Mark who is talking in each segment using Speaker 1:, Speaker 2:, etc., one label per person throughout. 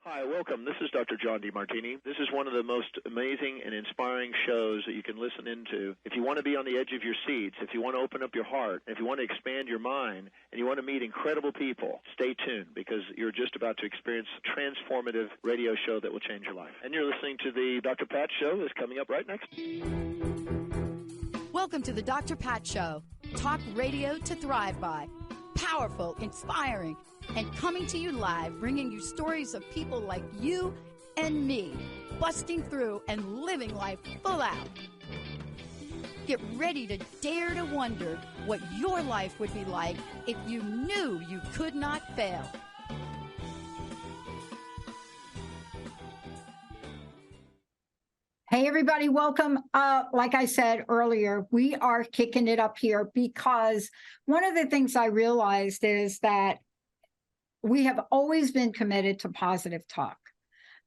Speaker 1: Hi, welcome. This is Dr. John DeMartini. This is one of the most amazing and inspiring shows that you can listen into. If you want to be on the edge of your seats, if you want to open up your heart, if you want to expand your mind, and you want to meet incredible people, stay tuned because you're just about to experience a transformative radio show that will change your life. And you're listening to the Dr. Pat Show that's coming up right next.
Speaker 2: Welcome to the Dr. Pat Show. Talk radio to thrive by. Powerful, inspiring, and coming to you live, bringing you stories of people like you and me, busting through and living life full out. Get ready to dare to wonder what your life would be like if you knew you could not fail.
Speaker 3: Hey, everybody, welcome. Like I said earlier, we are kicking it up here because one of the things I realized is that we have always been committed to positive talk.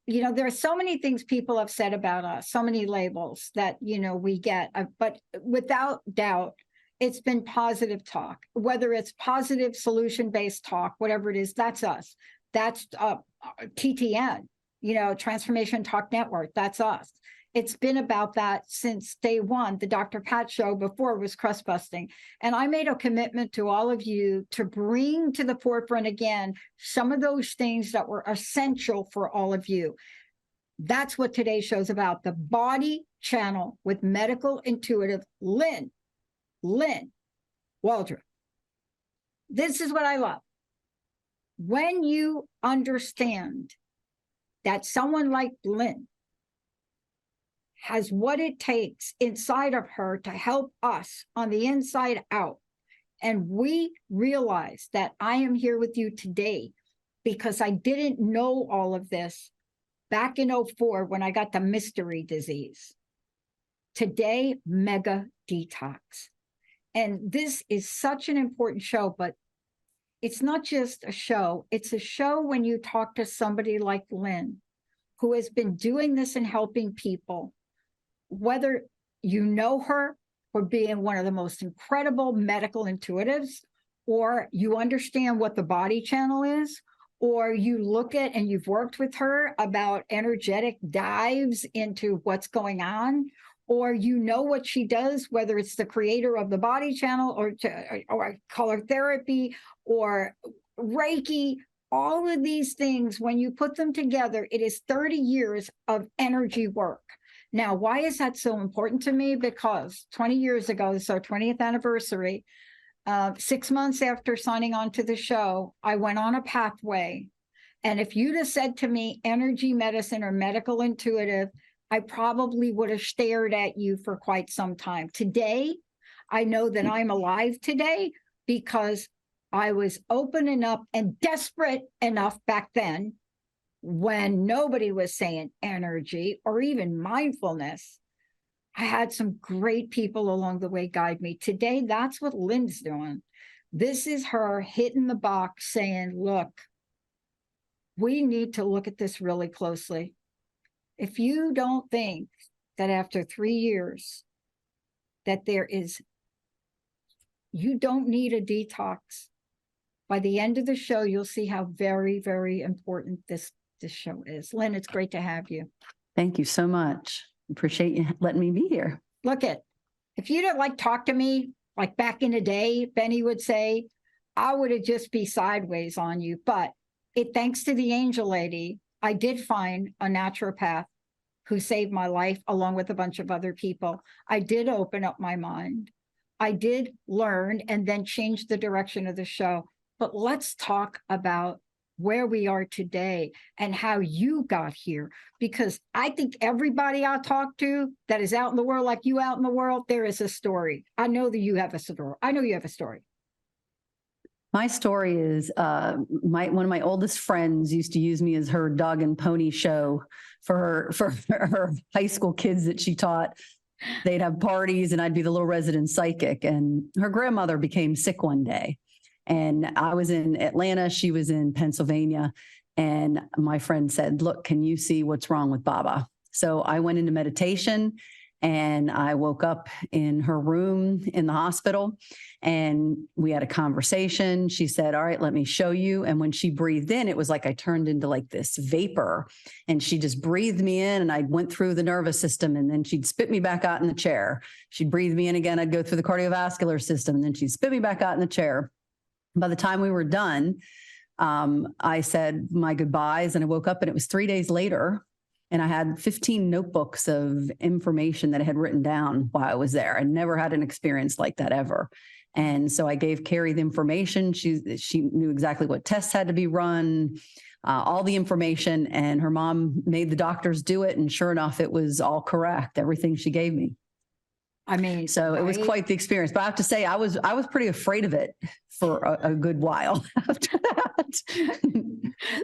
Speaker 3: You know, there are so many things people have said about us, so many labels that, you know, we get, but without doubt, it's been positive talk, whether it's positive solution-based talk, whatever it is, that's us. That's TTN, you know, Transformation Talk Network, that's us. It's been about that since day one. The Dr. Pat Show before was crust busting. And I made a commitment to all of you to bring to the forefront again some of those things that were essential for all of you. That's what today's show is about. The Body Channel with medical intuitive Lynn Waldrop. This is what I love. When you understand that someone like Lynn has what it takes inside of her to help us on the inside out. And we realize that I am here with you today because I didn't know all of this back in 2004 when I got the mystery disease. Today, mega detox. And this is such an important show, but it's not just a show. It's a show when you talk to somebody like Lynn, who has been doing this and helping people, whether you know her for being one of the most incredible medical intuitives, or you understand what the body channel is, or you look at and you've worked with her about energetic dives into what's going on, or you know what she does, whether it's the creator of the body channel or color therapy or Reiki, all of these things, when you put them together, it is 30 years of energy work. Now, why is that so important to me? Because 20 years ago, this is our 20th anniversary, 6 months after signing on to the show, I went on a pathway. And if you'd have said to me, energy medicine or medical intuitive, I probably would have stared at you for quite some time. Today, I know that I'm alive today because I was open enough and desperate enough back then when nobody was saying energy or even mindfulness. I had some great people along the way guide me. Today, that's what Lynn's doing. This is her hitting the box saying, look, we need to look at this really closely. If you don't think that after 3 years that you don't need a detox, by the end of the show, you'll see how very, very important this show is. Lynn, it's great to have you.
Speaker 4: Thank you so much. Appreciate you letting me be here.
Speaker 3: Look if you didn't talk to me, like back in the day, Benny would say, I would have just be sideways on you. But thanks to the angel lady, I did find a naturopath who saved my life along with a bunch of other people. I did open up my mind. I did learn and then change the direction of the show. But let's talk about where we are today and how you got here. Because I think everybody I talk to that is out in the world, like you out in the world, there is a story. I know that you have a story. I know you have a story.
Speaker 4: My story is one of my oldest friends used to use me as her dog and pony show for her high school kids that she taught. They'd have parties and I'd be the little resident psychic. And her grandmother became sick one day. And I was in Atlanta, she was in Pennsylvania. And my friend said, look, can you see what's wrong with Baba? So I went into meditation and I woke up in her room in the hospital and we had a conversation. She said, all right, let me show you. And when she breathed in, it was like I turned into like this vapor and she just breathed me in and I went through the nervous system and then she'd spit me back out in the chair. She'd breathe me in again. I'd go through the cardiovascular system and then she'd spit me back out in the chair. By the time we were done, I said my goodbyes and I woke up and it was 3 days later. And I had 15 notebooks of information that I had written down while I was there. I never had an experience like that ever. And so I gave Carrie the information. She knew exactly what tests had to be run, all the information. And her mom made the doctors do it. And sure enough, it was all correct, everything she gave me.
Speaker 3: I mean,
Speaker 4: so it was quite the experience, but I have to say I was pretty afraid of it for a good while after that.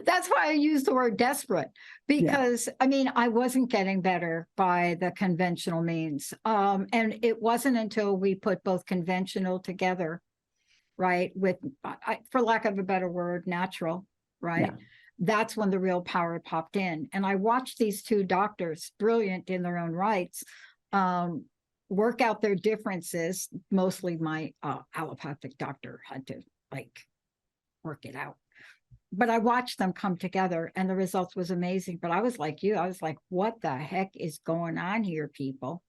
Speaker 3: That's why I use the word desperate, because I mean, I wasn't getting better by the conventional means. And it wasn't until we put both conventional together, right, with, for lack of a better word, natural, right? Yeah. That's when the real power popped in. And I watched these two doctors, brilliant in their own rights, work out their differences. Mostly my allopathic doctor had to like work it out. But I watched them come together and the results was amazing. But I was like you, I was like, what the heck is going on here, people?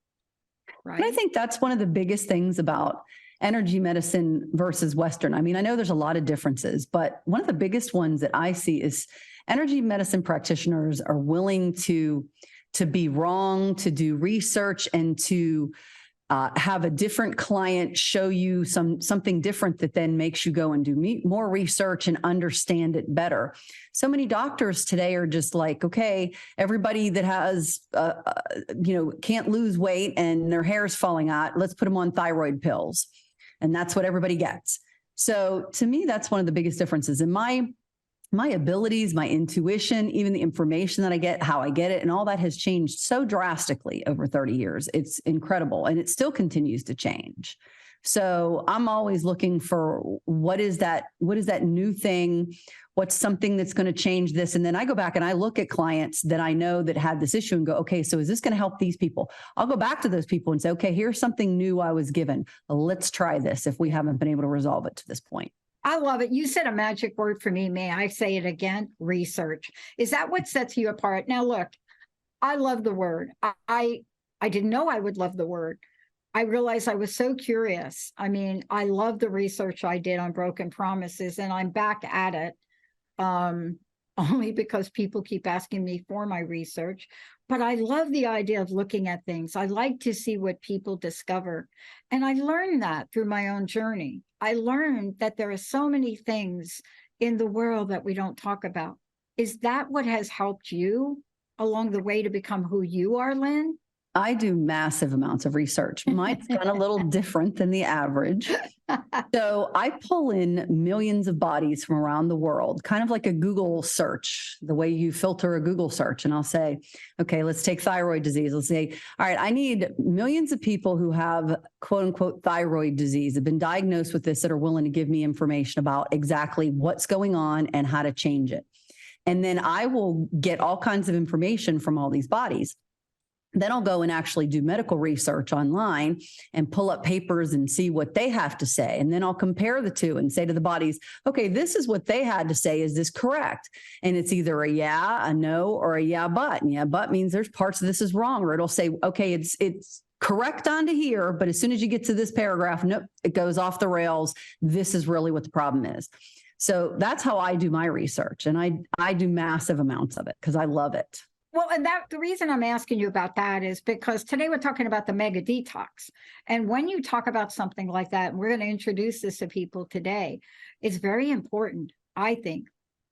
Speaker 3: Right.
Speaker 4: And I think that's one of the biggest things about energy medicine versus Western. I mean, I know there's a lot of differences, but one of the biggest ones that I see is energy medicine practitioners are willing to be wrong, to do research, and to have a different client show you something different that then makes you go and do more research and understand it better. So many doctors today are just like, okay, everybody that has, can't lose weight and their hair's falling out, let's put them on thyroid pills. And that's what everybody gets. So to me, that's one of the biggest differences in my abilities, my intuition, even the information that I get, how I get it, and all that has changed so drastically over 30 years. It's incredible. And it still continues to change. So I'm always looking for what is that new thing? What's something that's going to change this? And then I go back and I look at clients that I know that had this issue and go, okay, so is this going to help these people? I'll go back to those people and say, okay, here's something new I was given. Let's try this if we haven't been able to resolve it to this point.
Speaker 3: I love it. You said a magic word for me. May I say it again? Research. Is that what sets you apart? Now, look, I love the word. I didn't know I would love the word. I realized I was so curious. I mean, I love the research I did on broken promises, and I'm back at it only because people keep asking me for my research. But I love the idea of looking at things. I like to see what people discover. And I learned that through my own journey. I learned that there are so many things in the world that we don't talk about. Is that what has helped you along the way to become who you are, Lynn?
Speaker 4: I do massive amounts of research. Mine's kind of a little different than the average. So I pull in millions of bodies from around the world, kind of like a Google search, the way you filter a Google search. And I'll say, okay, let's take thyroid disease. Let's say, all right, I need millions of people who have quote unquote thyroid disease, have been diagnosed with this, that are willing to give me information about exactly what's going on and how to change it. And then I will get all kinds of information from all these bodies. Then I'll go and actually do medical research online and pull up papers and see what they have to say. And then I'll compare the two and say to the bodies, okay, this is what they had to say. Is this correct? And it's either a yeah, a no, or a yeah, but. And yeah, but means there's parts of this is wrong. Or it'll say, okay, it's correct onto here, but as soon as you get to this paragraph, nope, it goes off the rails. This is really what the problem is. So that's how I do my research. And I do massive amounts of it because I love it.
Speaker 3: Well, and the reason I'm asking you about that is because today we're talking about the mega detox. And when you talk about something like that, and we're going to introduce this to people today, it's very important, I think.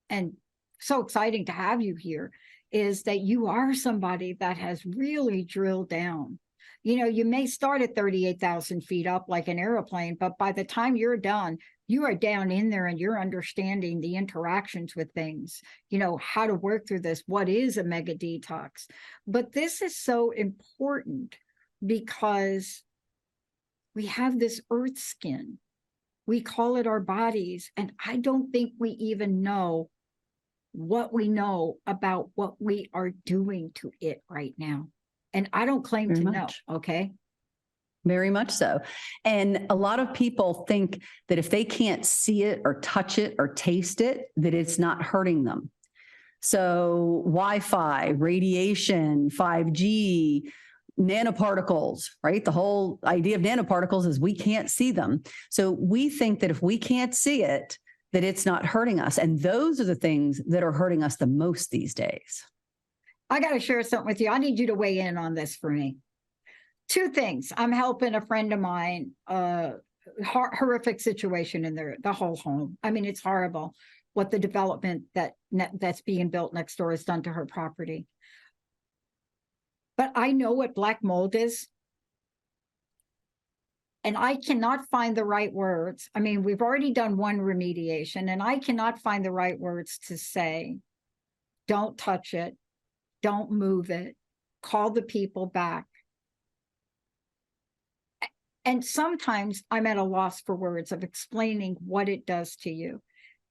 Speaker 3: And so exciting to have you here is that you are somebody that has really drilled down. You know, you may start at 38,000 feet up like an airplane, but by the time you're done, you are down in there and you're understanding the interactions with things, you know, how to work through this, what is a mega detox. But this is so important because we have this earth skin. We call it our bodies. And I don't think we even know what we know about what we are doing to it right now. And I don't claim to know, okay?
Speaker 4: Very much so. And a lot of people think that if they can't see it or touch it or taste it, that it's not hurting them. So Wi-Fi, radiation, 5G, nanoparticles, right? The whole idea of nanoparticles is we can't see them. So we think that if we can't see it, that it's not hurting us. And those are the things that are hurting us the most these days.
Speaker 3: I got to share something with you. I need you to weigh in on this for me. Two things. I'm helping a friend of mine, horrific situation in the whole home. I mean, it's horrible what the development that's being built next door has done to her property. But I know what black mold is. And I cannot find the right words. I mean, we've already done one remediation, and I cannot find the right words to say, don't touch it. Don't move it. Call the people back. And sometimes I'm at a loss for words of explaining what it does to you.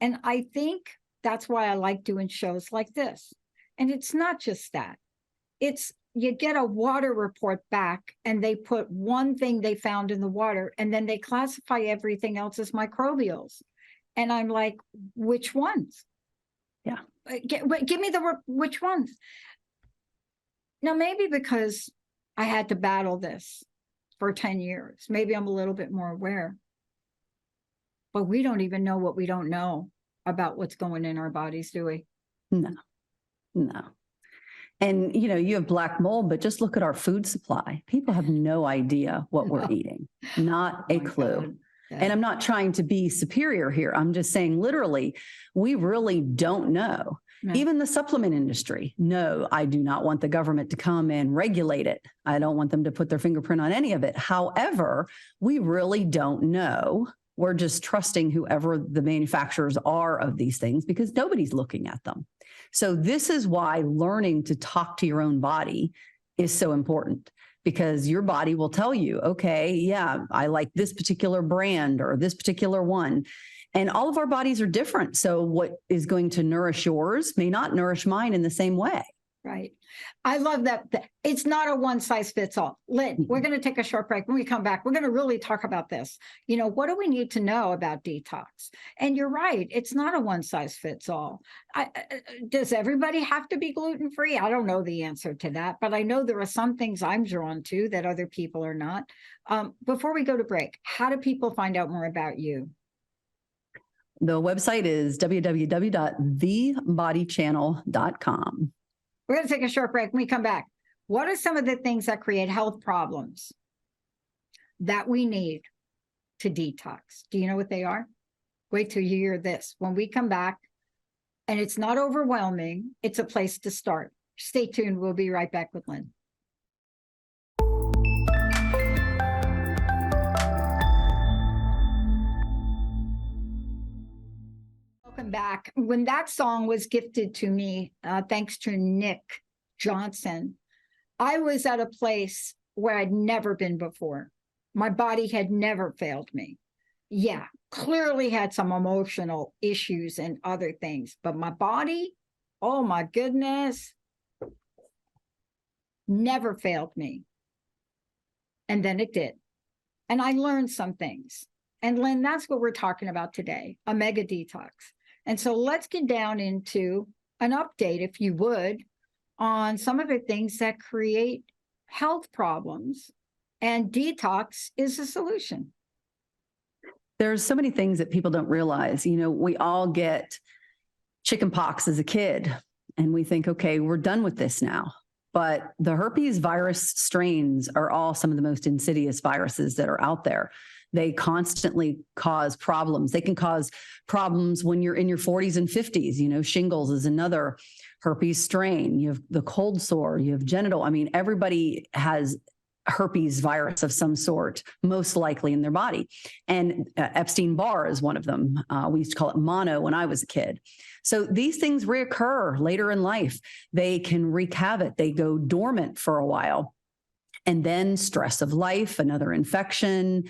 Speaker 3: And I think that's why I like doing shows like this. And it's not just that. It's you get a water report back and they put one thing they found in the water and then they classify everything else as microbials. And I'm like, which ones?
Speaker 4: Yeah.
Speaker 3: Give me which ones? Now, maybe because I had to battle this for 10 years, maybe I'm a little bit more aware. But we don't even know what we don't know about what's going in our bodies, do we?
Speaker 4: No. And, you know, you have black mold, but just look at our food supply. People have no idea what we're eating, not a clue. Yeah. And I'm not trying to be superior here. I'm just saying, literally, we really don't know. No. Even the supplement industry. No, I do not want the government to come and regulate it. I don't want them to put their fingerprint on any of it. However, we really don't know. We're just trusting whoever the manufacturers are of these things because nobody's looking at them. So this is why learning to talk to your own body is so important, because your body will tell you, okay, yeah, I like this particular brand or this particular one. And all of our bodies are different. So what is going to nourish yours may not nourish mine in the same way.
Speaker 3: Right. I love that. It's not a one size fits all. Lynn, we're going to take a short break. When we come back, we're going to really talk about this. You know, what do we need to know about detox? And you're right. It's not a one size fits all. Does everybody have to be gluten-free? I don't know the answer to that, but I know there are some things I'm drawn to that other people are not. Before we go to break, how do people find out more about you?
Speaker 4: The website is www.thebodychannel.com.
Speaker 3: We're going to take a short break. When we come back, what are some of the things that create health problems that we need to detox? Do you know what they are? Wait till you hear this. When we come back, and it's not overwhelming, it's a place to start. Stay tuned. We'll be right back with Lynn. Welcome back. When that song was gifted to me, thanks to Nick Johnson, I was at a place where I'd never been before. My body had never failed me. Yeah, clearly had some emotional issues and other things, but my body, oh my goodness, never failed me. And then it did. And I learned some things. And Lynn, that's what we're talking about today, a mega detox. And so let's get down into an update, if you would, on some of the things that create health problems. And detox is a solution.
Speaker 4: There's so many things that people don't realize. You know, we all get chicken pox as a kid, and we think, okay, we're done with this now. But the herpes virus strains are all some of the most insidious viruses that are out there. They constantly cause problems. They can cause problems when you're in your 40s and 50s. You know, shingles is another herpes strain. You have the cold sore, you have genital. I mean, everybody has herpes virus of some sort, most likely in their body. And Epstein-Barr is one of them. We used to call it mono when I was a kid. So these things reoccur later in life. They can wreak havoc. They go dormant for a while. And then stress of life, another infection,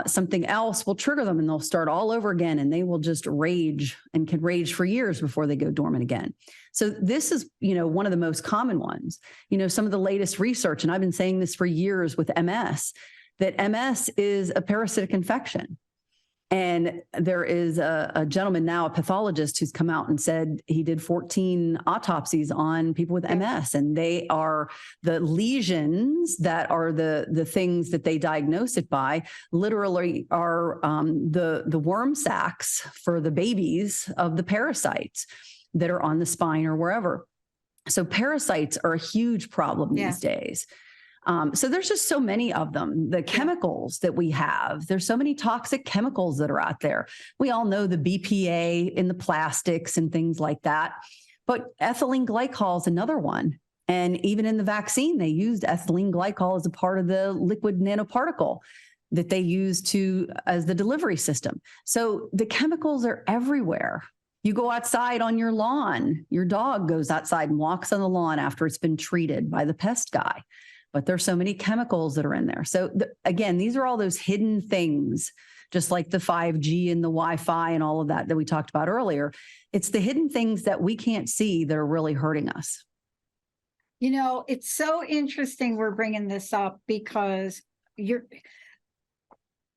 Speaker 4: something else will trigger them and they'll start all over again, and they will just rage and can rage for years before they go dormant again. So this is, you know, one of the most common ones. You know, some of the latest research, and I've been saying this for years with MS, that MS is a parasitic infection. And there is a gentleman now, a pathologist, who's come out and said he did 14 autopsies on people with MS, and they are the lesions that are the things that they diagnose it by, literally are the worm sacs for the babies of the parasites that are on the spine or wherever. So parasites are a huge problem these days. So there's just so many of them. The chemicals that we have, there's so many toxic chemicals that are out there. We all know the BPA in the plastics and things like that. But ethylene glycol is another one. And even in the vaccine, they used ethylene glycol as a part of the lipid nanoparticle that they use as the delivery system. So the chemicals are everywhere. You go outside on your lawn, your dog goes outside and walks on the lawn after it's been treated by the pest guy. But there's so many chemicals that are in there. So again, these are all those hidden things, just like the 5G and the Wi-Fi and all of that we talked about earlier. It's the hidden things that we can't see that are really hurting us.
Speaker 3: You know, it's so interesting we're bringing this up because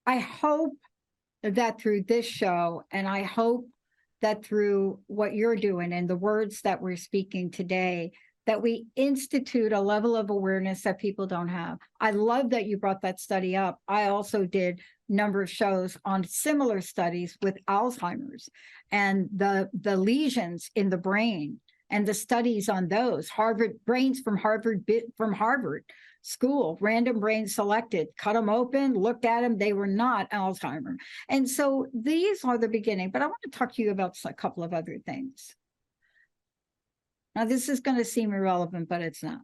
Speaker 3: I hope that through this show, and I hope that through what you're doing and the words that we're speaking today, that we institute a level of awareness that people don't have. I love that you brought that study up. I also did a number of shows on similar studies with Alzheimer's and the lesions in the brain and the studies on those. Brains from Harvard School, random brains selected, cut them open, looked at them, they were not Alzheimer's. And so these are the beginning, but I want to talk to you about a couple of other things. Now, this is going to seem irrelevant, but it's not.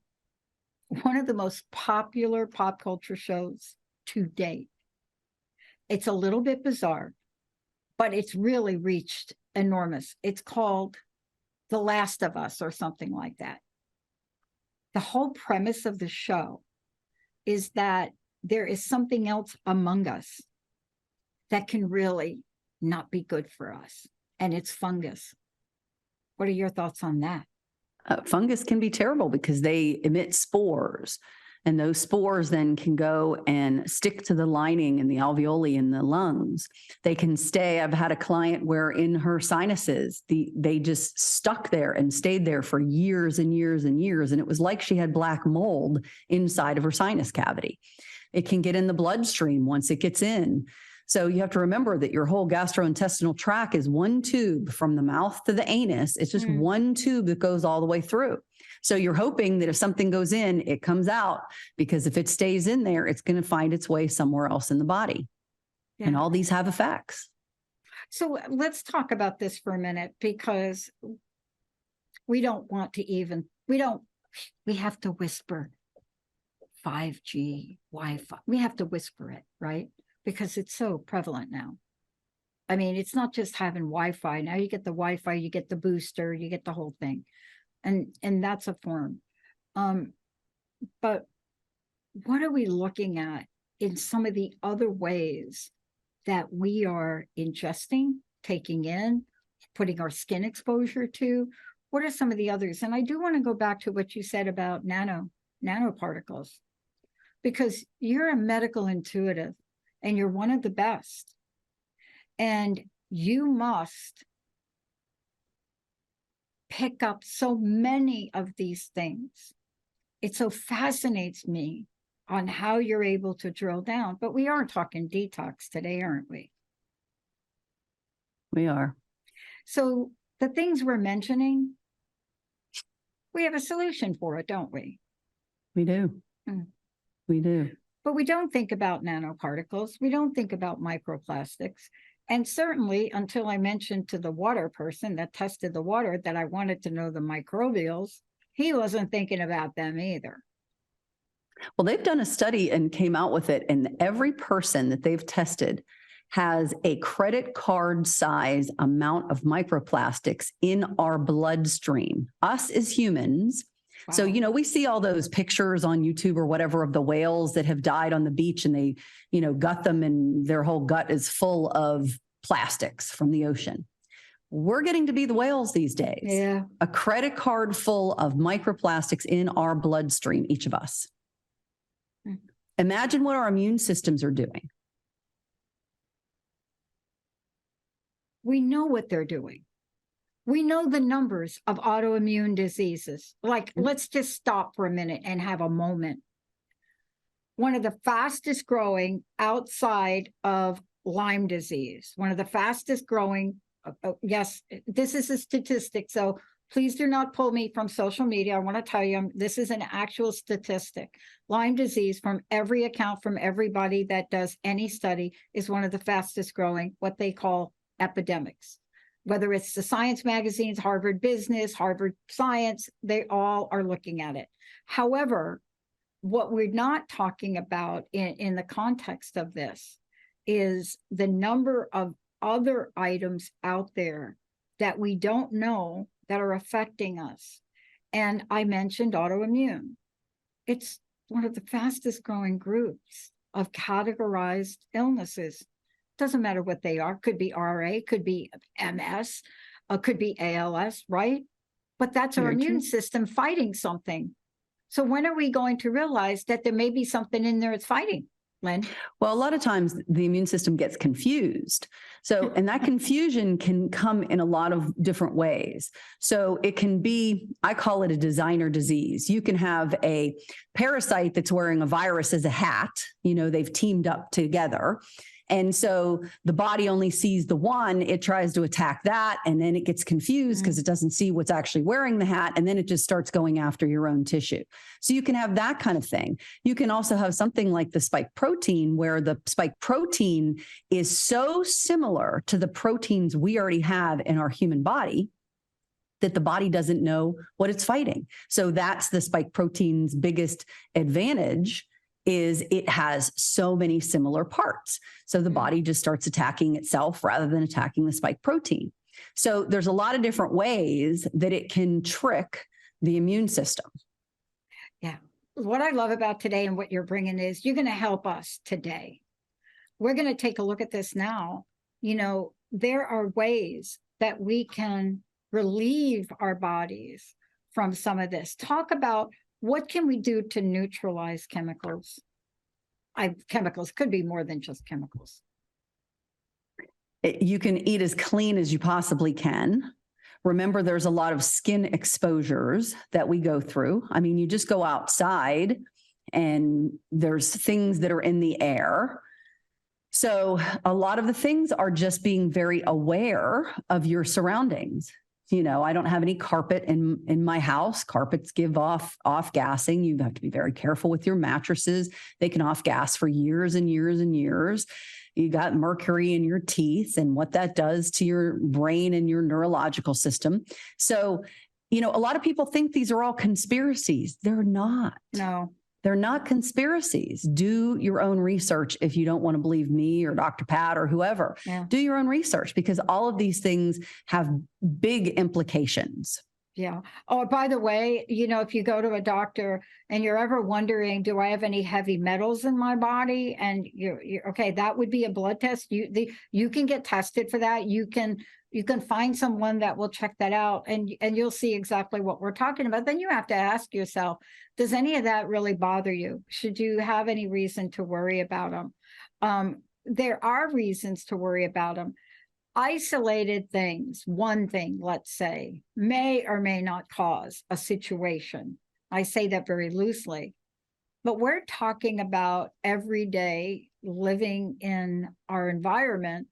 Speaker 3: One of the most popular pop culture shows to date. It's a little bit bizarre, but it's really reached enormous. It's called The Last of Us or something like that. The whole premise of the show is that there is something else among us that can really not be good for us, and it's fungus. What are your thoughts on that?
Speaker 4: Fungus can be terrible because they emit spores, and those spores then can go and stick to the lining in the alveoli in the lungs. They can stay. I've had a client where in her sinuses, they just stuck there and stayed there for years and years and years. And it was like she had black mold inside of her sinus cavity. It can get in the bloodstream once it gets in. So you have to remember that your whole gastrointestinal tract is one tube from the mouth to the anus. It's just one tube that goes all the way through. So you're hoping that if something goes in, it comes out, because if it stays in there, it's going to find its way somewhere else in the body. Yeah. And all these have effects.
Speaker 3: So let's talk about this for a minute, because we don't want to we have to whisper 5G, Wi-Fi. We have to whisper it, right? Because it's so prevalent now. I mean, it's not just having Wi-Fi. Now you get the Wi-Fi, you get the booster, you get the whole thing. And that's a form. But what are we looking at in some of the other ways that we are ingesting, taking in, putting our skin exposure to? What are some of the others? And I do want to go back to what you said about nanoparticles, because you're a medical intuitive and you're one of the best. And you must pick up so many of these things. It so fascinates me on how you're able to drill down. But we are talking detox today, aren't we?
Speaker 4: We are.
Speaker 3: So the things we're mentioning, we have a solution for it, don't we?
Speaker 4: We do. We do.
Speaker 3: But we don't think about nanoparticles. We don't think about microplastics. And certainly until I mentioned to the water person that tested the water that I wanted to know the microbials, he wasn't thinking about them either.
Speaker 4: Well, they've done a study and came out with it, and every person that they've tested has a credit card size amount of microplastics in our bloodstream, us as humans. Wow. So, we see all those pictures on YouTube or whatever of the whales that have died on the beach, and they, gut them, and their whole gut is full of plastics from the ocean. We're getting to be the whales these days.
Speaker 3: Yeah.
Speaker 4: A credit card full of microplastics in our bloodstream, each of us. Imagine what our immune systems are doing.
Speaker 3: We know what they're doing. We know the numbers of autoimmune diseases. Like, let's just stop for a minute and have a moment. One of the fastest growing outside of Lyme disease, one of the fastest growing, yes, this is a statistic, so please do not pull me from social media. I want to tell you, this is an actual statistic. Lyme disease, from every account, from everybody that does any study, is one of the fastest growing, what they call epidemics. Whether it's the science magazines, Harvard Business, Harvard Science, they all are looking at it. However, what we're not talking about in the context of this is the number of other items out there that we don't know that are affecting us. And I mentioned autoimmune. It's one of the fastest growing groups of categorized illnesses. Doesn't matter what they are. Could be RA, could be MS, could be ALS, right? But that's our immune system fighting something. So when are we going to realize that there may be something in there it's fighting, Lynn?
Speaker 4: Well, a lot of times the immune system gets confused. So, and that confusion can come in a lot of different ways. So it can be, I call it a designer disease. You can have a parasite that's wearing a virus as a hat. They've teamed up together. And so the body only sees the one, it tries to attack that, and then it gets confused because it doesn't see what's actually wearing the hat, and then it just starts going after your own tissue. So you can have that kind of thing. You can also have something like the spike protein, where the spike protein is so similar to the proteins we already have in our human body that the body doesn't know what it's fighting. So that's the spike protein's biggest advantage, is it has so many similar parts. So the body just starts attacking itself rather than attacking the spike protein. So there's a lot of different ways that it can trick the immune system.
Speaker 3: Yeah. What I love about today and what you're bringing is you're going to help us today. We're going to take a look at this now. There are ways that we can relieve our bodies from some of this. Talk about, what can we do to neutralize chemicals? Chemicals could be more than just chemicals.
Speaker 4: You can eat as clean as you possibly can. Remember, there's a lot of skin exposures that we go through. I mean, you just go outside and there's things that are in the air. So a lot of the things are just being very aware of your surroundings. I don't have any carpet in my house. Carpets give off gassing. You have to be very careful with your mattresses. They can off gas for years and years and years. You got mercury in your teeth and what that does to your brain and your neurological system. So, a lot of people think these are all conspiracies. They're not.
Speaker 3: No.
Speaker 4: They're not conspiracies. Do your own research if you don't want to believe me or Dr. Pat or whoever. Yeah. Do your own research, because all of these things have big implications.
Speaker 3: Yeah. Oh, by the way, if you go to a doctor and you're ever wondering, do I have any heavy metals in my body? And you're okay, that would be a blood test. You can get tested for that. You can find someone that will check that out, and you'll see exactly what we're talking about. Then you have to ask yourself, does any of that really bother you? Should you have any reason to worry about them? There are reasons to worry about them. Isolated things, one thing, let's say, may or may not cause a situation. I say that very loosely. But we're talking about every day living in our environment,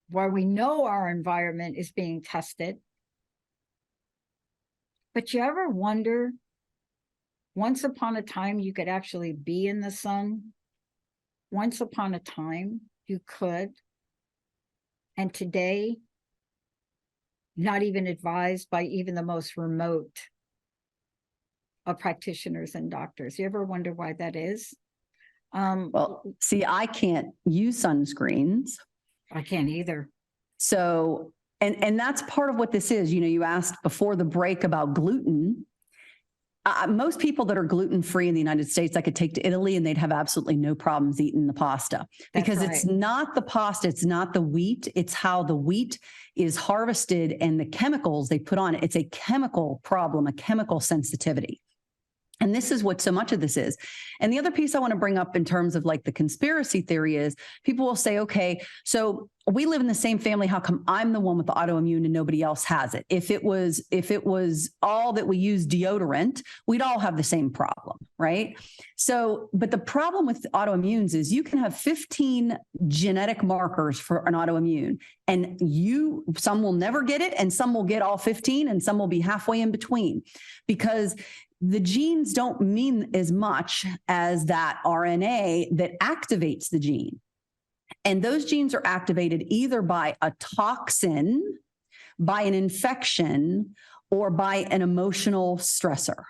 Speaker 3: where we know our environment is being tested. But you ever wonder, once upon a time, you could actually be in the sun once upon a time you could, and today, not even advised by even the most remote of practitioners and doctors. You ever wonder why that is?
Speaker 4: Well, see, I can't use sunscreens.
Speaker 3: I can't either.
Speaker 4: So, and that's part of what this is. You know, you asked before the break about gluten. Most people that are gluten-free in the United States, I could take to Italy and they'd have absolutely no problems eating the pasta.
Speaker 3: That's
Speaker 4: because
Speaker 3: right.
Speaker 4: It's not the pasta, it's not the wheat, it's how the wheat is harvested and the chemicals they put on it. It's a chemical problem, a chemical sensitivity. And this is what so much of this is. And the other piece I want to bring up in terms of like the conspiracy theory is people will say, okay, so we live in the same family. How come I'm the one with the autoimmune and nobody else has it? If it was all that we use deodorant, we'd all have the same problem, right? So, but the problem with autoimmunes is you can have 15 genetic markers for an autoimmune, and some will never get it, and some will get all 15, and some will be halfway in between, because the genes don't mean as much as that RNA that activates the gene. And those genes are activated either by a toxin, by an infection, or by an emotional stressor.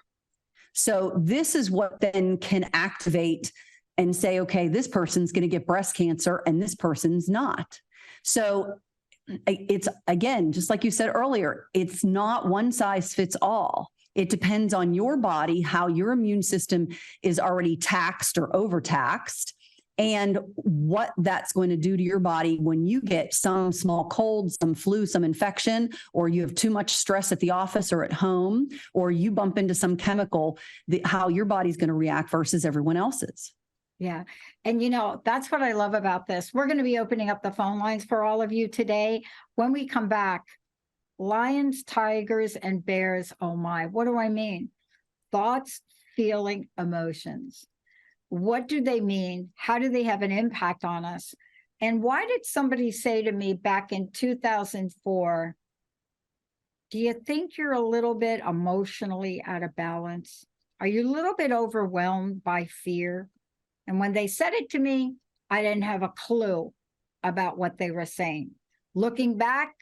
Speaker 4: So this is what then can activate and say, okay, this person's going to get breast cancer and this person's not. So it's, again, just like you said earlier, it's not one size fits all. It depends on your body, how your immune system is already taxed or overtaxed, and what that's going to do to your body when you get some small cold, some flu, some infection, or you have too much stress at the office or at home, or you bump into some chemical, how your body's going to react versus everyone else's.
Speaker 3: Yeah. And, you know, that's what I love about this. We're going to be opening up the phone lines for all of you today. When we come back, lions, tigers, and bears. Oh my, what do I mean? Thoughts, feeling, emotions. What do they mean? How do they have an impact on us? And why did somebody say to me back in 2004, do you think you're a little bit emotionally out of balance? Are you a little bit overwhelmed by fear? And when they said it to me, I didn't have a clue about what they were saying. Looking back,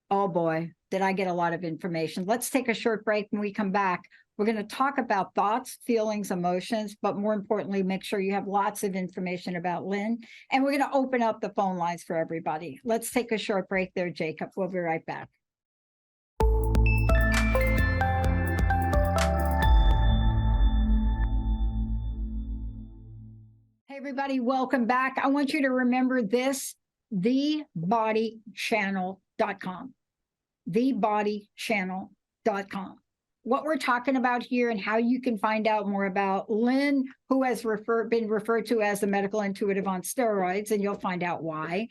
Speaker 3: oh boy, did I get a lot of information. Let's take a short break. When we come back, we're going to talk about thoughts, feelings, emotions, but more importantly, make sure you have lots of information about Lynn. And we're going to open up the phone lines for everybody. Let's take a short break there, Jacob. We'll be right back. Hey, everybody, welcome back. I want you to remember this, thebodychannel.com. thebodychannel.com. What we're talking about here and how you can find out more about Lynn, who has been referred to as the medical intuitive on steroids, and you'll find out why.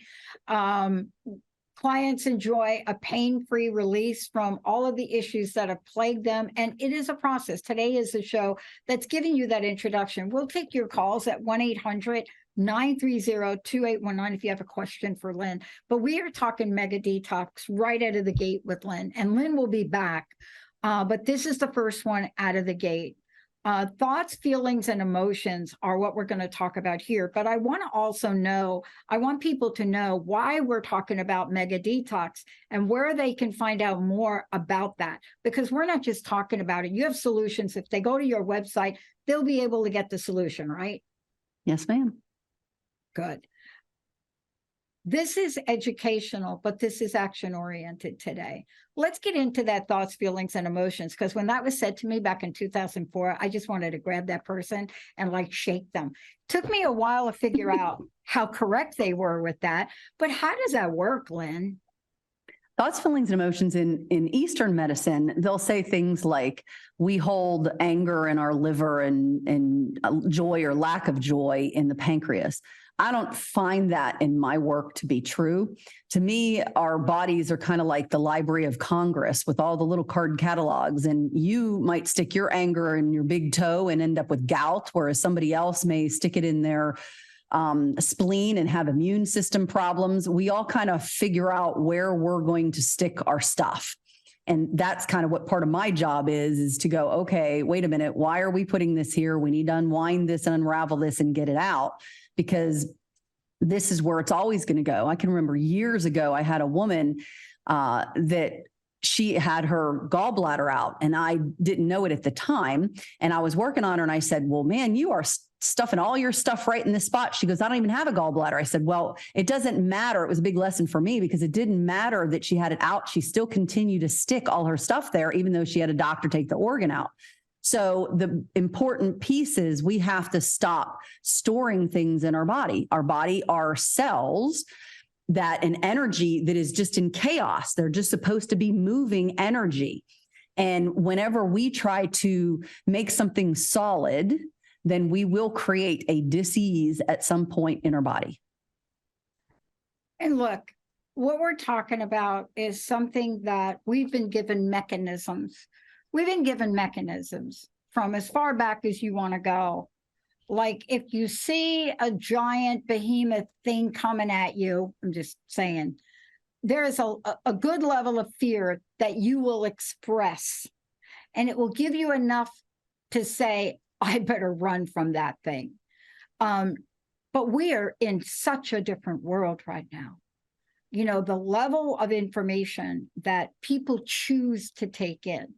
Speaker 3: Clients enjoy a pain-free release from all of the issues that have plagued them, and it is a process. Today is a show that's giving you that introduction. We'll take your calls at 1-800-930-2819 if you have a question for Lynn. But we are talking Mega Detox right out of the gate with Lynn, and Lynn will be back. But this is the first one out of the gate. Thoughts, feelings, and emotions are what we're going to talk about here. But I want to also know, I want people to know why we're talking about Mega Detox and where they can find out more about that. Because we're not just talking about it. You have solutions. If they go to your website, they'll be able to get the solution, right?
Speaker 4: Yes, ma'am.
Speaker 3: Good. This is educational, but this is action-oriented today. Let's get into that thoughts, feelings, and emotions, because when that was said to me back in 2004, I just wanted to grab that person and like shake them. Took me a while to figure out how correct they were with that, but how does that work, Lynn?
Speaker 4: Thoughts, feelings, and emotions in Eastern medicine, they'll say things like, we hold anger in our liver and joy or lack of joy in the pancreas. I don't find that in my work to be true. To me, our bodies are kind of like the Library of Congress with all the little card catalogs, and you might stick your anger in your big toe and end up with gout, whereas somebody else may stick it in their spleen and have immune system problems. We all kind of figure out where we're going to stick our stuff. And that's kind of what part of my job is to go, okay, wait a minute, why are we putting this here? We need to unwind this and unravel this and get it out. because this is where it's always going to go. I can remember years ago, I had a woman that she had her gallbladder out, and I didn't know it at the time. And I was working on her, and I said, well, man, you are stuffing all your stuff right in this spot. She goes, I don't even have a gallbladder. I said, well, it doesn't matter. It was a big lesson for me because it didn't matter that she had it out. She still continued to stick all her stuff there, even though she had a doctor take the organ out. So the important piece is we have to stop storing things in our body. Our body are cells that an energy that is just in chaos. They're just supposed to be moving energy. And whenever we try to make something solid, then we will create a dis-ease at some point in our body.
Speaker 3: And look, what we're talking about is something that we've been given mechanisms. We've been given mechanisms from as far back as you want to go. Like if you see a giant behemoth thing coming at you, I'm just saying, there is a good level of fear that you will express, and it will give you enough to say, I better run from that thing. But we are in such a different world right now. You know, the level of information that people choose to take in.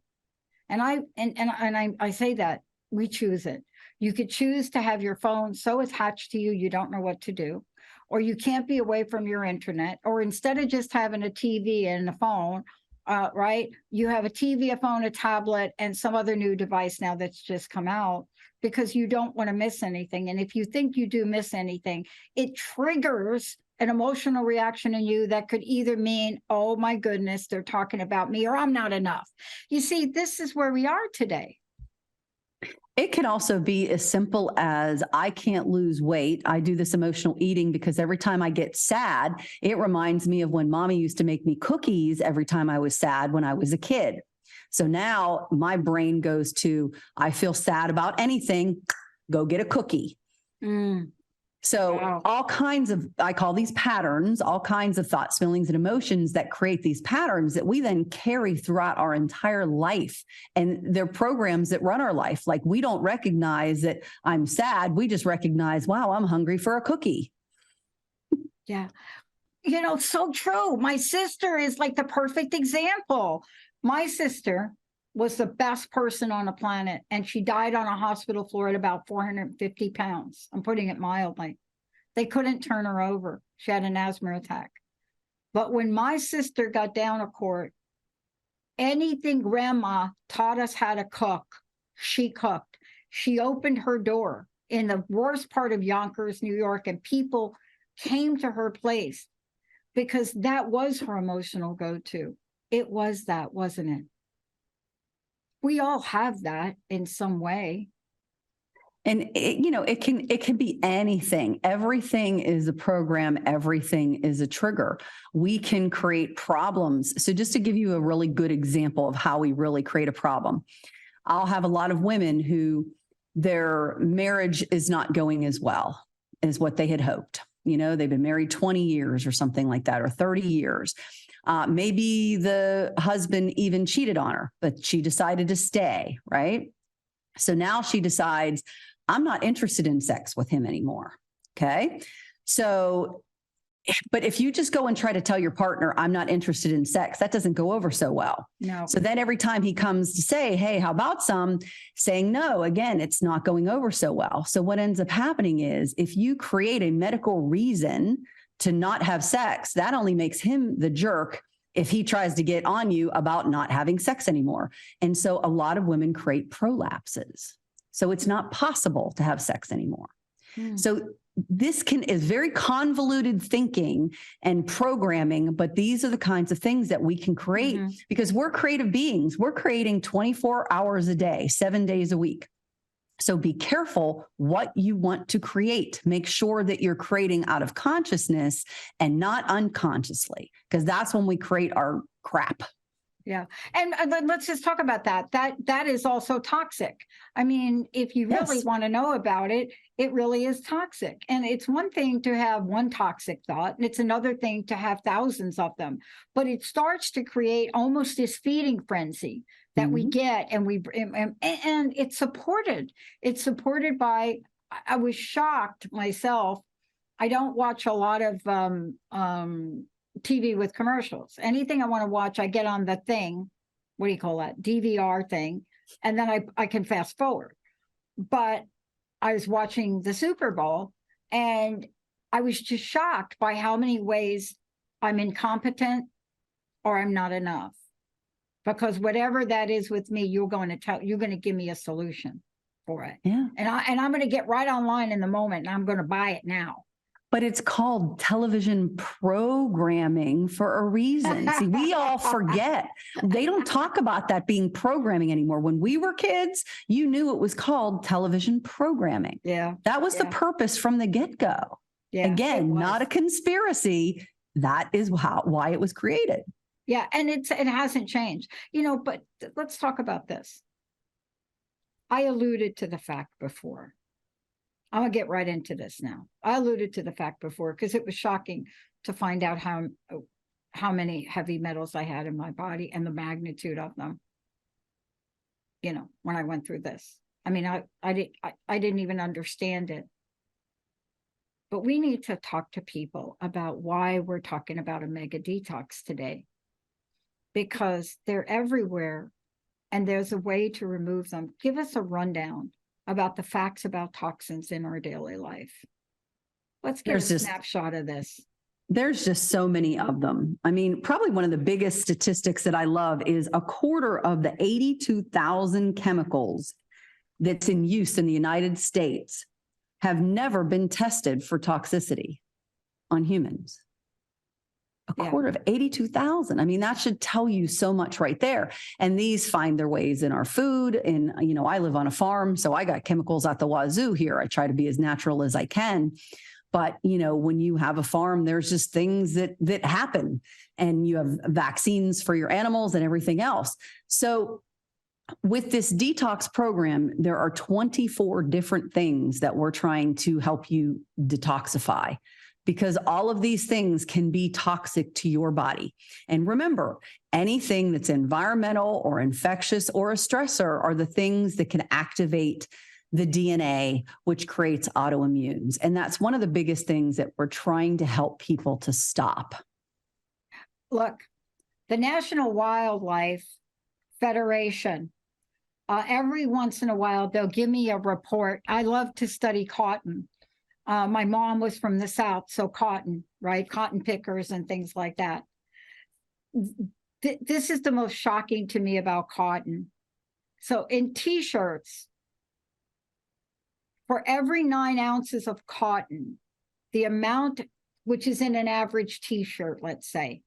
Speaker 3: And I say that we choose it. You could choose to have your phone so attached to you, you don't know what to do, or you can't be away from your internet, or instead of just having a TV and a phone, right? You have a TV, a phone, a tablet, and some other new device now that's just come out because you don't want to miss anything. And if you think you do miss anything, it triggers an emotional reaction in you that could either mean, oh my goodness, they're talking about me, or I'm not enough. You see, this is where we are today.
Speaker 4: It can also be as simple as I can't lose weight. I do this emotional eating because every time I get sad, it reminds me of when mommy used to make me cookies every time I was sad when I was a kid. So now my brain goes to, I feel sad about anything, go get a cookie. So
Speaker 3: Wow.
Speaker 4: all kinds of, I call these patterns, all kinds of thoughts, feelings, and emotions that create these patterns that we then carry throughout our entire life. And they're programs that run our life. Like we don't recognize that I'm sad. We just recognize, wow, I'm hungry for a cookie.
Speaker 3: Yeah. You know, so true. My sister is like the perfect example. My sister was the best person on the planet, and she died on a hospital floor at about 450 pounds. I'm putting it mildly. They couldn't turn her over. She had an asthma attack. But when my sister got down to court, anything grandma taught us how to cook, she cooked. She opened her door in the worst part of Yonkers, New York, and people came to her place because that was her emotional go-to. It was that, wasn't it? We all have that in some way.
Speaker 4: And it can be anything. Everything is a program. Everything is a trigger. We can create problems. So just to give you a really good example of how we really create a problem, I'll have a lot of women who their marriage is not going as well as what they had hoped. You know, they've been married 20 years or something like that, or 30 years. Maybe the husband even cheated on her, but she decided to stay, right? So now she decides, I'm not interested in sex with him anymore. Okay. So, but if you just go and try to tell your partner, I'm not interested in sex, that doesn't go over so well.
Speaker 3: No.
Speaker 4: So then every time he comes to say, hey, how about some, saying no, again, it's not going over so well. So what ends up happening is if you create a medical reason to not have sex, that only makes him the jerk if he tries to get on you about not having sex anymore. And so a lot of women create prolapses. So it's not possible to have sex anymore. So this is very convoluted thinking and programming, but these are the kinds of things that we can create because we're creative beings. We're creating 24 hours a day, 7 days a week. So be careful what you want to create. Make sure that you're creating out of consciousness and not unconsciously, because that's when we create our crap.
Speaker 3: Yeah. And let's just talk about that. That is also toxic. I mean, if you really want to know about it, it really is toxic. And it's one thing to have one toxic thought, and it's another thing to have thousands of them. But it starts to create almost this feeding frenzy that we get, and it's supported. It's supported by, I was shocked myself I don't watch a lot of TV with commercials. Anything I want to watch, I get on the thing. What do you call that? DVR thing. And then I can fast forward. But I was watching the Super Bowl and I was just shocked by how many ways I'm incompetent or I'm not enough. Because whatever that is with me, you're going to give me a solution for it.
Speaker 4: Yeah.
Speaker 3: And I'm going to get right online in the moment and I'm going to buy it now.
Speaker 4: But it's called television programming for a reason. See, we all forget. They don't talk about that being programming anymore. When we were kids, you knew it was called television programming.
Speaker 3: Yeah.
Speaker 4: That was the purpose from the get-go.
Speaker 3: Yeah,
Speaker 4: again, not a conspiracy. That is why it was created.
Speaker 3: Yeah, and it hasn't changed. But let's talk about this. I alluded to the fact before. I'm going to get right into this now. I alluded to the fact before because it was shocking to find out how many heavy metals I had in my body and the magnitude of them. When I went through this. I mean, I didn't even understand it. But we need to talk to people about why we're talking about a mega detox today. Because they're everywhere and there's a way to remove them. Give us a rundown about the facts about toxins in our daily life. Let's get a snapshot of this.
Speaker 4: There's just so many of them. I mean, probably one of the biggest statistics that I love is a quarter of the 82,000 chemicals that's in use in the United States have never been tested for toxicity on humans. A quarter of 82,000. I mean, that should tell you so much right there. And these find their ways in our food. And, I live on a farm, so I got chemicals at the wazoo here. I try to be as natural as I can. But, when you have a farm, there's just things that happen and you have vaccines for your animals and everything else. So with this detox program, there are 24 different things that we're trying to help you detoxify. Because all of these things can be toxic to your body. And remember, anything that's environmental or infectious or a stressor are the things that can activate the DNA, which creates autoimmunes. And that's one of the biggest things that we're trying to help people to stop.
Speaker 3: Look, the National Wildlife Federation, every once in a while, they'll give me a report. I love to study cotton. My mom was from the South, so cotton, right? Cotton pickers and things like that. This is the most shocking to me about cotton. So in T-shirts, for every 9 ounces of cotton, the amount, which is in an average T-shirt, let's say,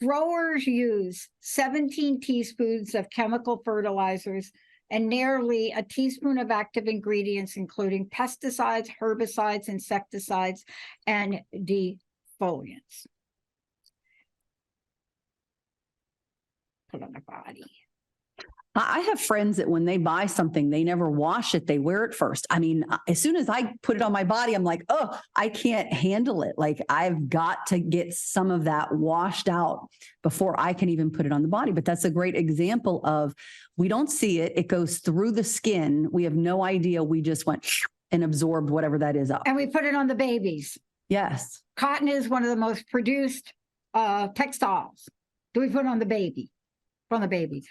Speaker 3: growers use 17 teaspoons of chemical fertilizers and nearly a teaspoon of active ingredients, including pesticides, herbicides, insecticides, and defoliants. Put on the body.
Speaker 4: I have friends that when they buy something, they never wash it. They wear it first. I mean, as soon as I put it on my body, I'm like, oh, I can't handle it. Like I've got to get some of that washed out before I can even put it on the body. But that's a great example of, we don't see it. It goes through the skin. We have no idea. We just went and absorbed whatever that is up.
Speaker 3: And we put it on the babies.
Speaker 4: Yes.
Speaker 3: Cotton is one of the most produced textiles. Do we put it on the baby? On the baby.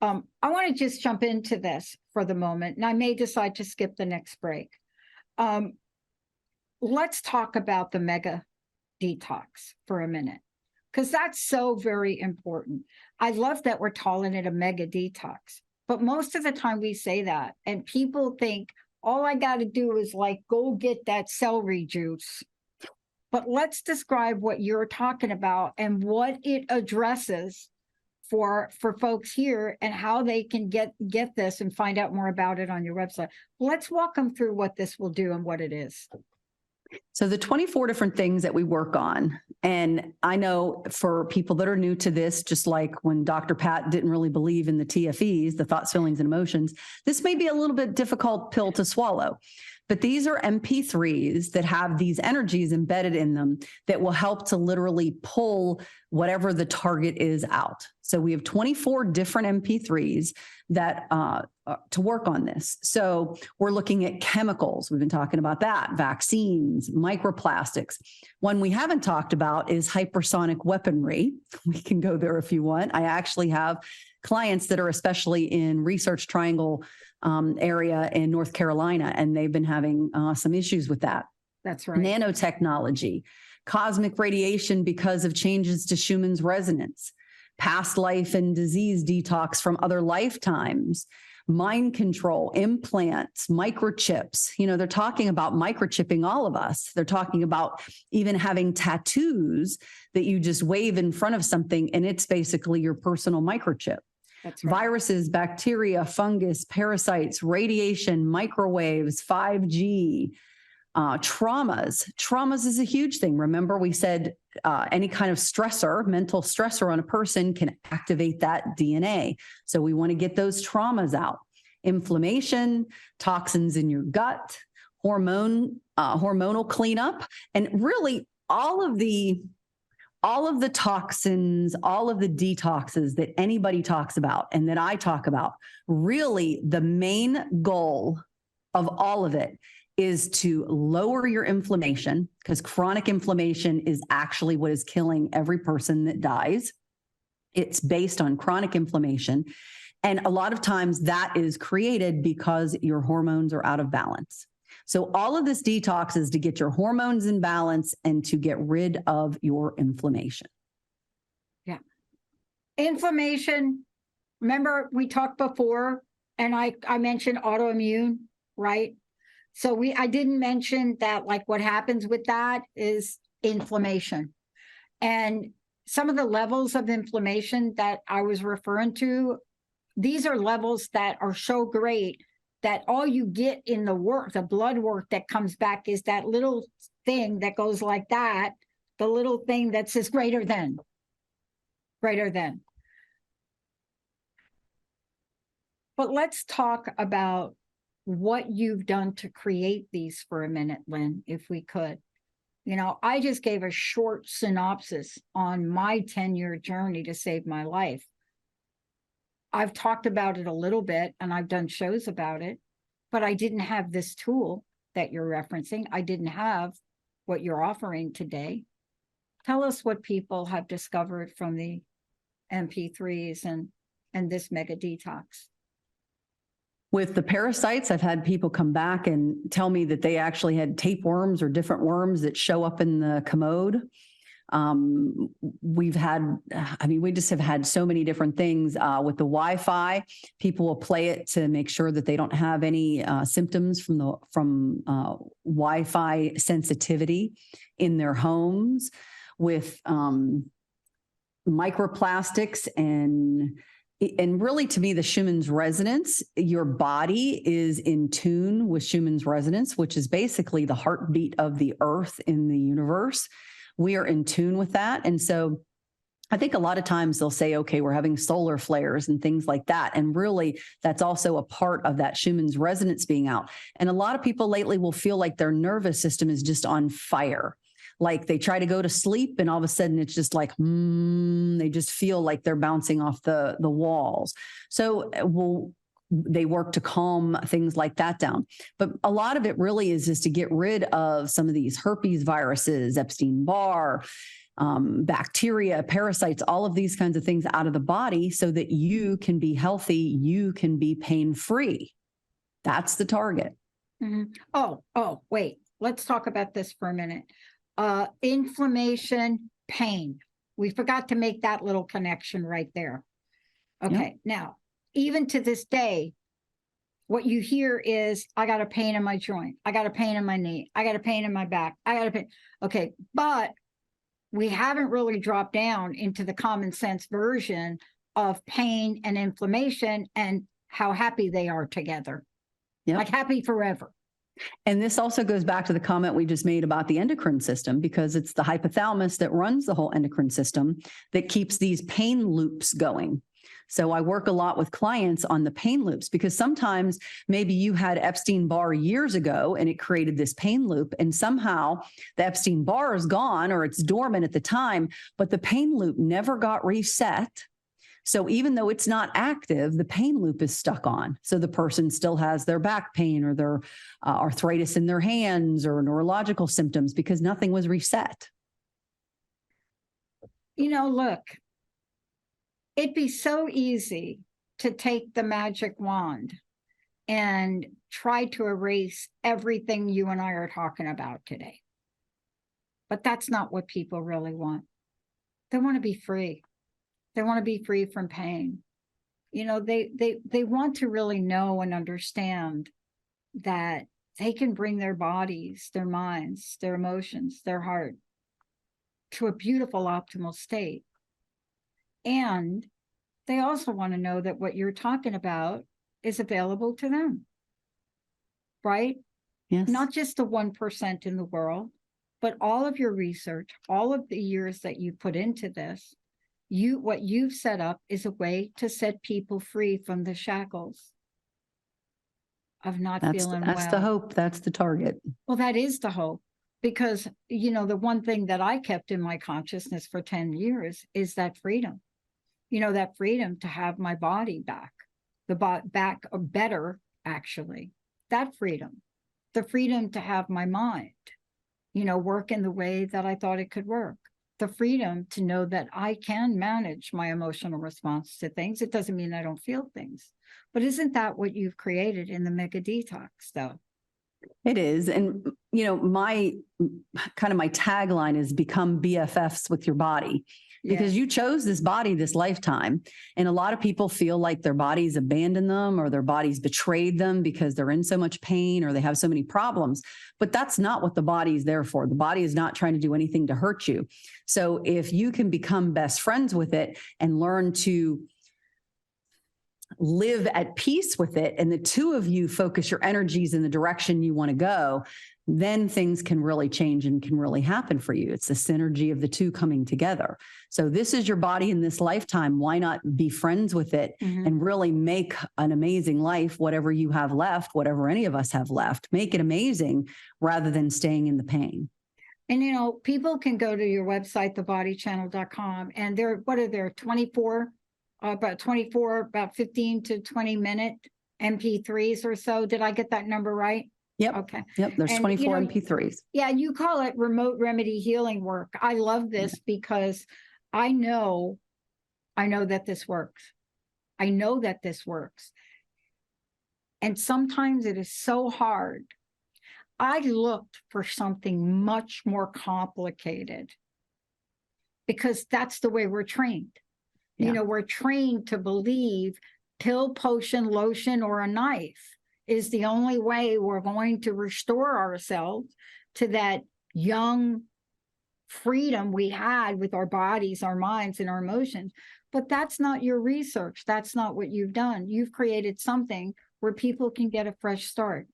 Speaker 3: I want to just jump into this for the moment, and I may decide to skip the next break. Let's talk about the mega detox for a minute, because that's so very important. I love that we're calling it a mega detox, but most of the time we say that, and people think all I got to do is like go get that celery juice. But let's describe what you're talking about and what it addresses for folks here and how they can get this and find out more about it on your website. Let's walk them through what this will do and what it is.
Speaker 4: So the 24 different things that we work on, and I know for people that are new to this, just like when Dr. Pat didn't really believe in the TFEs, the thoughts, feelings, and emotions, this may be a little bit difficult pill to swallow. But these are MP3s that have these energies embedded in them that will help to literally pull whatever the target is out. So we have 24 different MP3s that to work on this. So we're looking at chemicals. We've been talking about that, vaccines, microplastics. One we haven't talked about is hypersonic weaponry. We can go there if you want. I actually have clients that are especially in Research Triangle area in North Carolina, and they've been having some issues with that.
Speaker 3: That's right.
Speaker 4: Nanotechnology, cosmic radiation because of changes to Schumann's resonance, past life and disease detox from other lifetimes, mind control, implants, microchips. You know, they're talking about microchipping all of us. They're talking about even having tattoos that you just wave in front of something and it's basically your personal microchip.
Speaker 3: That's right.
Speaker 4: Viruses, bacteria, fungus, parasites, radiation, microwaves, 5G, traumas. Traumas is a huge thing. Remember, we said any kind of stressor, mental stressor on a person can activate that DNA. So we want to get those traumas out. Inflammation, toxins in your gut, hormonal cleanup, and really all of the toxins, all of the detoxes that anybody talks about and that I talk about, really the main goal of all of it is to lower your inflammation, because chronic inflammation is actually what is killing every person that dies. It's based on chronic inflammation. And a lot of times that is created because your hormones are out of balance. So all of this detox is to get your hormones in balance and to get rid of your inflammation.
Speaker 3: Yeah. Inflammation. Remember we talked before and I mentioned autoimmune, right? So I didn't mention that, like, what happens with that is inflammation. And some of the levels of inflammation that I was referring to, these are levels that are so great that all you get in the work, the blood work that comes back, is that little thing that goes like that, the little thing that says greater than. But let's talk about what you've done to create these for a minute, Lynn, if we could. You know, I just gave a short synopsis on my 10-year journey to save my life. I've talked about it a little bit and I've done shows about it, but I didn't have this tool that you're referencing. I didn't have what you're offering today. Tell us what people have discovered from the MP3s and this mega detox.
Speaker 4: With the parasites, I've had people come back and tell me that they actually had tapeworms or different worms that show up in the commode. We just have had so many different things with the Wi-Fi. People will play it to make sure that they don't have any symptoms from Wi-Fi sensitivity in their homes. With microplastics and really, to me, the Schumann's resonance, your body is in tune with Schumann's resonance, which is basically the heartbeat of the earth in the universe. We are in tune with that. And so I think a lot of times they'll say, okay, we're having solar flares and things like that. And really, that's also a part of that Schumann's resonance being out. And a lot of people lately will feel like their nervous system is just on fire. Like they try to go to sleep and all of a sudden it's just like, they just feel like they're bouncing off the walls. So they work to calm things like that down. But a lot of it really is just to get rid of some of these herpes viruses, Epstein-Barr, bacteria, parasites, all of these kinds of things out of the body so that you can be healthy, you can be pain-free. That's the target.
Speaker 3: Mm-hmm. Oh, wait. Let's talk about this for a minute. Inflammation, pain. We forgot to make that little connection right there. Okay, yep. Now, even to this day, what you hear is, I got a pain in my joint. I got a pain in my knee. I got a pain in my back. I got a pain. Okay, but we haven't really dropped down into the common sense version of pain and inflammation and how happy they are together. Yep. Like happy forever.
Speaker 4: And this also goes back to the comment we just made about the endocrine system, because it's the hypothalamus that runs the whole endocrine system that keeps these pain loops going. So I work a lot with clients on the pain loops, because sometimes maybe you had Epstein-Barr years ago and it created this pain loop, and somehow the Epstein-Barr is gone or it's dormant at the time, but the pain loop never got reset. So even though it's not active, the pain loop is stuck on. So the person still has their back pain or their arthritis in their hands or neurological symptoms because nothing was reset.
Speaker 3: Look, it'd be so easy to take the magic wand and try to erase everything you and I are talking about today. But that's not what people really want. They want to be free. They want to be free from pain. They want to really know and understand that they can bring their bodies, their minds, their emotions, their heart to a beautiful, optimal state. And they also want to know that what you're talking about is available to them, right?
Speaker 4: Yes.
Speaker 3: Not just the 1% in the world, but all of your research, all of the years that you put into this. What you've set up is a way to set people free from the shackles of not feeling well.
Speaker 4: That's the hope. That's the target.
Speaker 3: Well, that is the hope, because, the one thing that I kept in my consciousness for 10 years is that freedom, that freedom to have my body back, back or better, actually, that freedom, the freedom to have my mind, work in the way that I thought it could work. The freedom to know that I can manage my emotional response to things. It doesn't mean I don't feel things, but isn't that what you've created in the Mega Detox, though?
Speaker 4: It is. And, my tagline is become BFFs with your body, because you chose this body this lifetime. And a lot of people feel like their bodies abandoned them or their bodies betrayed them because they're in so much pain or they have so many problems. But that's not what the body is there for. The body is not trying to do anything to hurt you. So if you can become best friends with it and learn to live at peace with it, and the two of you focus your energies in the direction you want to go, then things can really change and can really happen for you. It's the synergy of the two coming together. So this is your body in this lifetime. Why not be friends with it and really make an amazing life, whatever you have left, whatever any of us have left, make it amazing about than staying in the pain.
Speaker 3: And, people can go to your website, thebodychannel.com, and what are there, 24, about 15 to 20 minute MP3s or so. Did I get that number right?
Speaker 4: Yep.
Speaker 3: Okay.
Speaker 4: Yep. There's 24 MP3s.
Speaker 3: Yeah. You call it remote remedy healing work. I love this because I know that this works. I know that this works. And sometimes it is so hard. I looked for something much more complicated because that's the way we're trained.
Speaker 4: Yeah.
Speaker 3: We're trained to believe pill, potion, lotion, or a knife is the only way we're going to restore ourselves to that young freedom we had with our bodies, our minds, and our emotions. But that's not your research. That's not what you've done. You've created something where people can get a fresh start.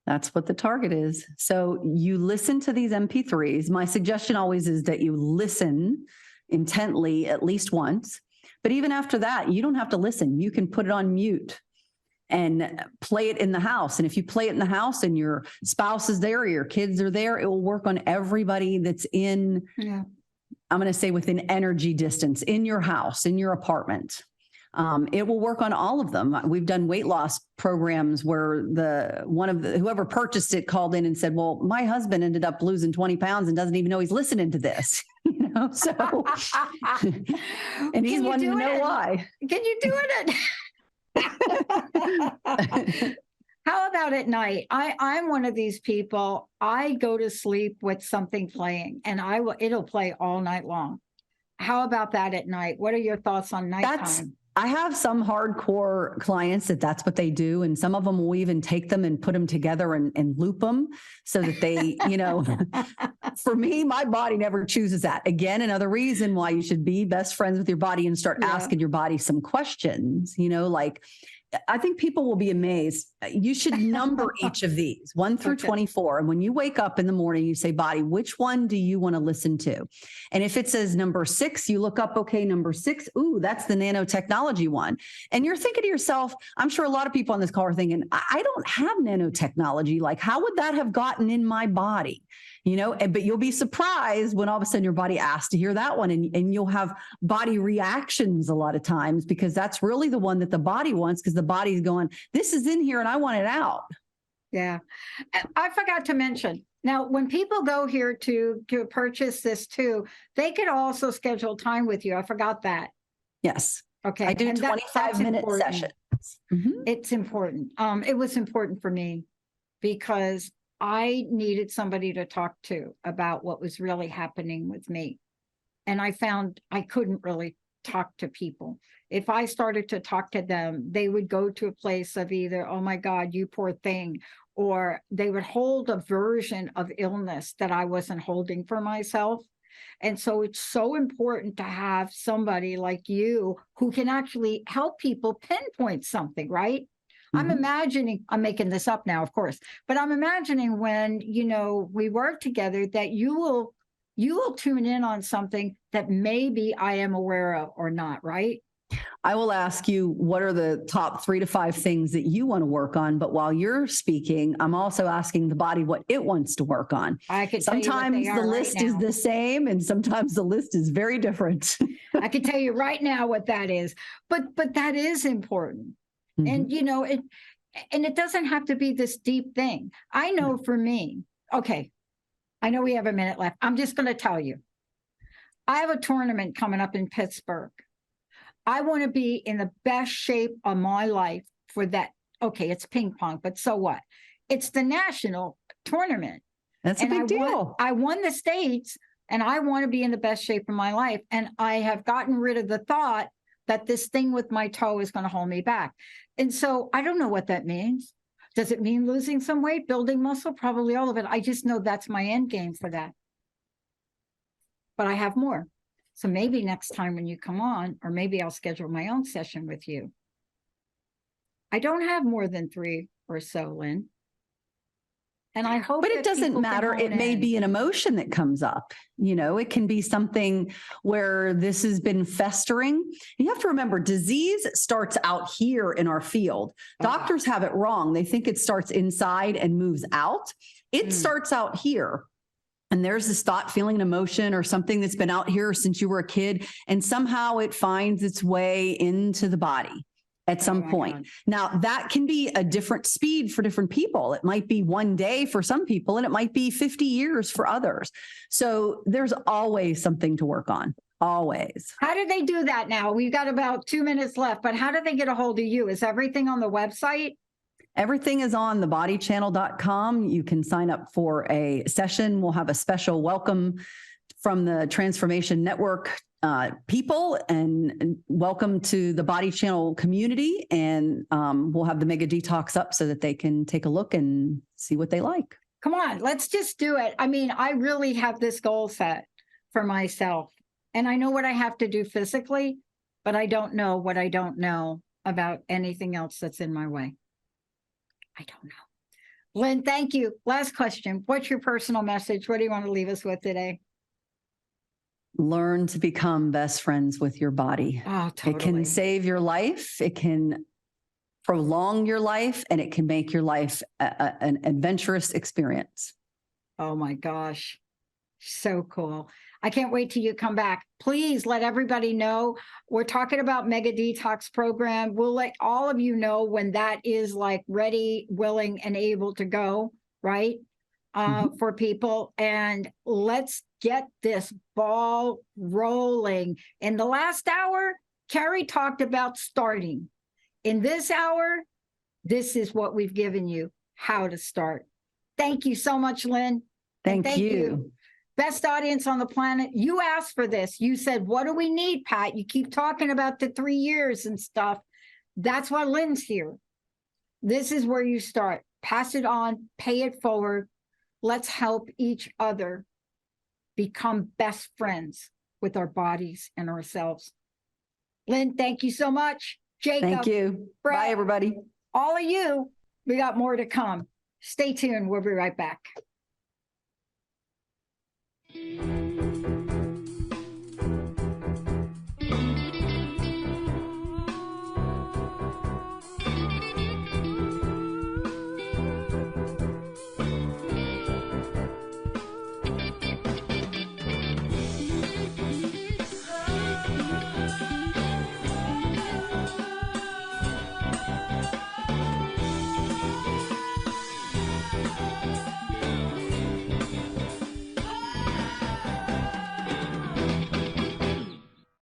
Speaker 4: That's what the target is. So you listen to these MP3s. My suggestion always is that you listen intently at least once. But even after that, you don't have to listen. You can put it on mute and play it in the house. And if you play it in the house and your spouse is there or your kids are there, it will work on everybody that's in, I'm going to say within energy distance, in your house, in your apartment. It will work on all of them. We've done weight loss programs where whoever purchased it called in and said, well, my husband ended up losing 20 pounds and doesn't even know he's listening to this, so, and he's wanting to know why.
Speaker 3: Can you do it? How about at night? I'm one of these people. I go to sleep with something playing, and it'll play all night long. How about that at night? What are your thoughts on nighttime?
Speaker 4: I have some hardcore clients that's what they do. And some of them will even take them and put them together and loop them so that they, for me, my body never chooses that. Again, another reason why you should be best friends with your body and start asking your body some questions, like, I think people will be amazed. You should number each of these 1 through 24. And when you wake up in the morning, you say, body, which one do you want to listen to? And if it says number 6, you look up, okay, number 6. Ooh, that's the nanotechnology one. And you're thinking to yourself, I'm sure a lot of people on this call are thinking, I don't have nanotechnology. Like, how would that have gotten in my body? But you'll be surprised when all of a sudden your body asks to hear that one, and you'll have body reactions a lot of times, because that's really the one that the body wants, because the body's going, this is in here and I want it out.
Speaker 3: Yeah. I forgot to mention, now, when people go here to purchase this too, they could also schedule time with you. I forgot that.
Speaker 4: Yes.
Speaker 3: Okay.
Speaker 4: I do 25-minute sessions. Mm-hmm.
Speaker 3: It's important. It was important for me because I needed somebody to talk to about what was really happening with me. And I found I couldn't really talk to people. If I started to talk to them, they would go to a place of either, oh my God, you poor thing, or they would hold a version of illness that I wasn't holding for myself. And so it's so important to have somebody like you who can actually help people pinpoint something, right? I'm imagining, I'm making this up now, of course, but I'm imagining when, we work together that you will tune in on something that maybe I am aware of or not, right?
Speaker 4: I will ask you, what are the top 3 to 5 things that you want to work on? But while you're speaking, I'm also asking the body what it wants to work on.
Speaker 3: I could
Speaker 4: sometimes the list is the same, and sometimes the list is very different.
Speaker 3: I can tell you right now what that is, but that is important. And, it doesn't have to be this deep thing. I know for me, okay, I know we have a minute left. I'm just going to tell you, I have a tournament coming up in Pittsburgh. I want to be in the best shape of my life for that. Okay, it's ping pong, but so what? It's the national tournament.
Speaker 4: That's a big deal.
Speaker 3: I won the states, and I want to be in the best shape of my life. And I have gotten rid of the thought that this thing with my toe is going to hold me back. And so I don't know what that means. Does it mean losing some weight, building muscle? Probably all of it. I just know that's my end game for that. But I have more. So maybe next time when you come on, or maybe I'll schedule my own session with you. I don't have more than 3 or so, Lynn. And I hope.
Speaker 4: But it doesn't matter. It may be an emotion that comes up. It can be something where this has been festering. You have to remember, disease starts out here in our field. Doctors have it wrong. They think it starts inside and moves out. It starts out here. And there's this thought, feeling, and emotion, or something that's been out here since you were a kid. And somehow it finds its way into the body at some point. God. Now, that can be a different speed for different people. It might be one day for some people, and it might be 50 years for others. So there's always something to work on. Always.
Speaker 3: How do they do that now? We've got about 2 minutes left, but how do they get a hold of you? Is everything on the website?
Speaker 4: Everything is on thebodychannel.com. You can sign up for a session. We'll have a special welcome from the Transformation Network people, and welcome to the Body Channel community. And we'll have the Mega Detox up so that they can take a look and see what they like.
Speaker 3: Come on, let's just do it. I mean, I really have this goal set for myself, and I know what I have to do physically, but I don't know what I don't know about anything else that's in my way. I don't know. Lynn, thank you. Last question. What's your personal message? What do you want to leave us with today?
Speaker 4: Learn to become best friends with your body.
Speaker 3: Oh, totally.
Speaker 4: It can save your life. It can prolong your life, and it can make your life an adventurous experience.
Speaker 3: Oh my gosh. So cool. I can't wait till you come back. Please let everybody know. We're talking about Mega Detox program. We'll let all of you know when that is like ready, willing, and able to go, right? For people. And let's get this ball rolling. In the last hour, Carrie talked about starting. In this hour, this is what we've given you, how to start. Thank you so much, Lynn.
Speaker 4: Thank you.
Speaker 3: Best audience on the planet. You asked for this. You said, what do we need, Pat? You keep talking about the 3 years and stuff. That's why Lynn's here. This is where you start. Pass it on, pay it forward. Let's help each other become best friends with our bodies and ourselves. Lynn, thank you so much. Jacob.
Speaker 4: Thank you.
Speaker 3: Brett,
Speaker 4: Bye, everybody.
Speaker 3: all of you, we got more to come. Stay tuned. We'll be right back.